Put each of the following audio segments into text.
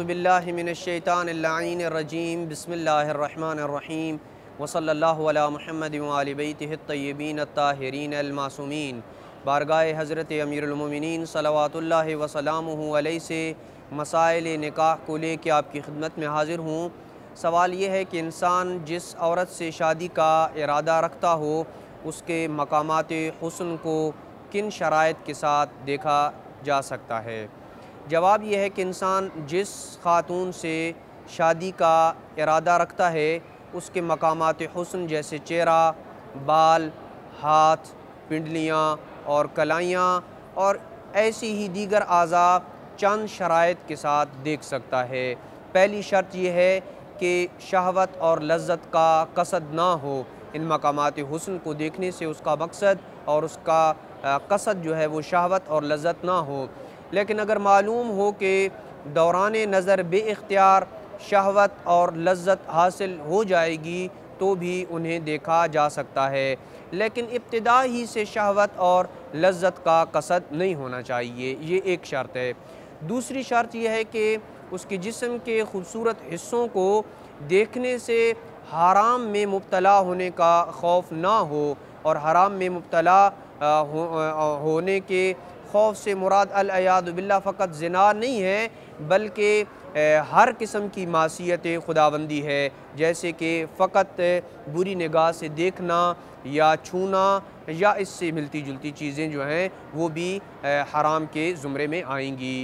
बिल्लाहि मिनश्शैतानिर्रजीम बिस्मिल्लाहिर्रहमानिर्रहीम वसल्लल्लाहु अला मुहम्मद व आलि बैतिहि अत्तय्यबीन अत्ताहिरीन अल-मासूमीन। बारगाह हज़रत अमीरुल मोमिनीन सलवातुल्लाहि व सलामुहु अलैहि से मसाइल निकाह को लेकर आपकी खिदमत में हाज़िर हूँ। सवाल ये है कि इंसान जिस औरत से शादी का इरादा रखता हो उसके मकामात हुस्न को किन शराइत के साथ देखा जा सकता है। जवाब यह है कि इंसान जिस खातून से शादी का इरादा रखता है उसके मकामात हुस्न जैसे चेहरा, बाल, हाथ, पिंडलियाँ और कलाइयाँ और ऐसी ही दीगर आज़ा चंद शराइत के साथ देख सकता है। पहली शर्त यह है कि शहवत और लज्जत का कसद ना हो। इन मकामात हुस्न को देखने से उसका मकसद और उसका कसद जो है वो शहवत और लज्जत ना हो। लेकिन अगर मालूम हो कि दौरान नज़र बेइख्तियार शहवत और लज्जत हासिल हो जाएगी तो भी उन्हें देखा जा सकता है, लेकिन इब्तिदा ही से शहवत और लज्जत का कसद नहीं होना चाहिए। ये एक शर्त है। दूसरी शर्त यह है कि उसके जिस्म के खूबसूरत हिस्सों को देखने से हराम में मुब्तला होने का खौफ ना हो। और हराम में मुब्तला होने के खौफ से मुराद अल-अयादु बिल्लाह फ़कत ज़िना नहीं है, बल्कि हर किस्म की मासियत खुदाबंदी है, जैसे कि फ़कत बुरी निगाह से देखना या छूना या इससे मिलती जुलती चीज़ें जो हैं वो भी हराम के ज़ुमरे में आएंगी।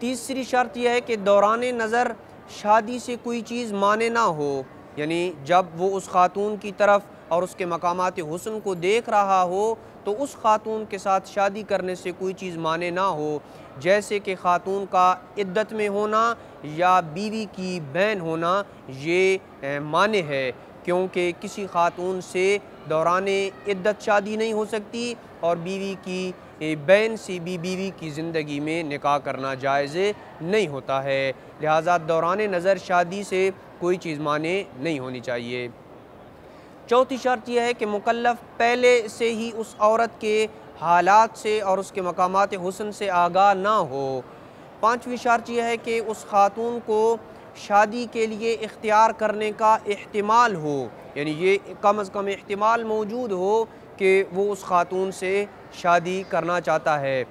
तीसरी शर्त यह है कि दौरान नज़र शादी से कोई चीज़ माने ना हो, यानी जब वो उस खातून की तरफ और उसके मकामात हुस्न को देख रहा हो तो उस खातून के साथ शादी करने से कोई चीज़ माने ना हो, जैसे कि खातून का इद्दत में होना या बीवी की बहन होना ये माने है, क्योंकि किसी खातून से दौरान इद्दत शादी नहीं हो सकती और बीवी की बहन से भी बीवी की ज़िंदगी में निकाह करना जायज़ नहीं होता है। लिहाजा दौरान नज़र शादी से कोई चीज़ माने नहीं होनी चाहिए। चौथी शर्त यह है कि मुकल्लफ़ पहले से ही उस औरत के हालात से और उसके मकामात हुस्न से आगाह ना हो। पाँचवीं शर्त यह है कि उस खातून को शादी के लिए इख्तियार करने का एहतिमाल हो, यानी ये कम अज़ कम एहतिमाल मौजूद हो कि वो उस खातून से शादी करना चाहता है,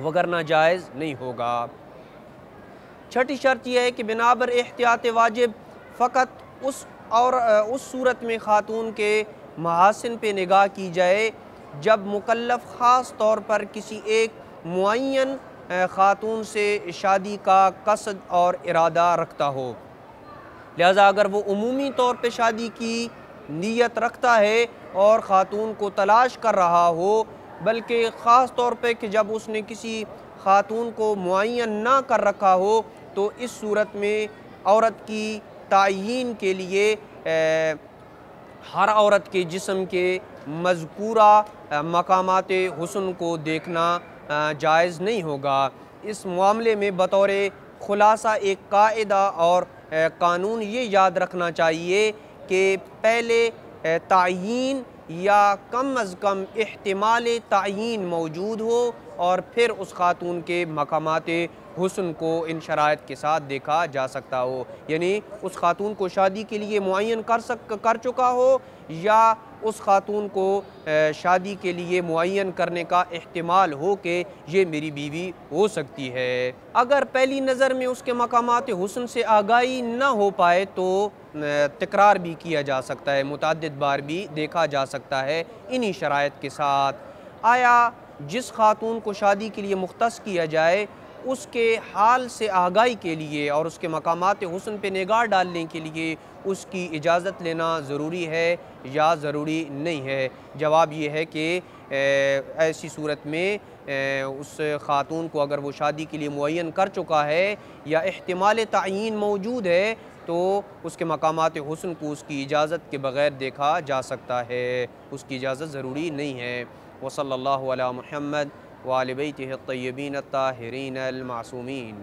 वगरना जायज़ नहीं होगा। छठी शर्त यह है कि बिनाबर एहतियात वाजिब फ़कत उस सूरत में खातून के महासिन पे निगाह की जाए जब मुकल्लफ़ ख़ास तौर पर किसी एक मुअय्यन खातून से शादी का कसद और इरादा रखता हो। लिहाजा अगर वो उमूमी तौर पे शादी की नीयत रखता है और ख़ातून को तलाश कर रहा हो, बल्कि ख़ास तौर पे कि जब उसने किसी खातून को मुअय्यन ना कर रखा हो तो इस सूरत में औरत की तायीन के लिए हर औरत के जिस्म के मज़कूरा मकामात हुस्न को देखना जायज़ नहीं होगा। इस मामले में बतौर खुलासा एक कायदा और कानून ये याद रखना चाहिए कि पहले तायीन या कम अज़ कम इह्तिमाल तायीन मौजूद हो और फिर उस खातून के मकामात हुस्न को इन शराइत के साथ देखा जा सकता हो, यानी उस खातून को शादी के लिए मुअय्यन कर चुका हो या उस खातून को शादी के लिए मुअय्यन करने का एहतिमाल हो कि ये मेरी बीवी हो सकती है। अगर पहली नज़र में उसके मकामात हुस्न से आगाही न हो पाए तो तकरार भी किया जा सकता है, मुतअद्दिद बार भी देखा जा सकता है इन्हीं शराइत के साथ। आया जिस खातून को शादी के लिए मुख्तस किया जाए उसके हाल से आगाही के लिए और उसके मकामात हुस्न पे निगाह डालने के लिए उसकी इजाज़त लेना ज़रूरी है या ज़रूरी नहीं है। जवाब ये है कि ऐसी सूरत में उस खातून को अगर वो शादी के लिए मुअय्यन कर चुका है या इह्तिमाल तायीन मौजूद है तो उसके मकामात हुस्न को उसकी इजाज़त के बग़ैर देखा जा सकता है, उसकी इजाज़त ज़रूरी नहीं है। वसल्लल्लाहु अला मुहम्मद व आलि बैतिहि अत्तय्यबीन अत्ताहिरीन अल-मासूमीन।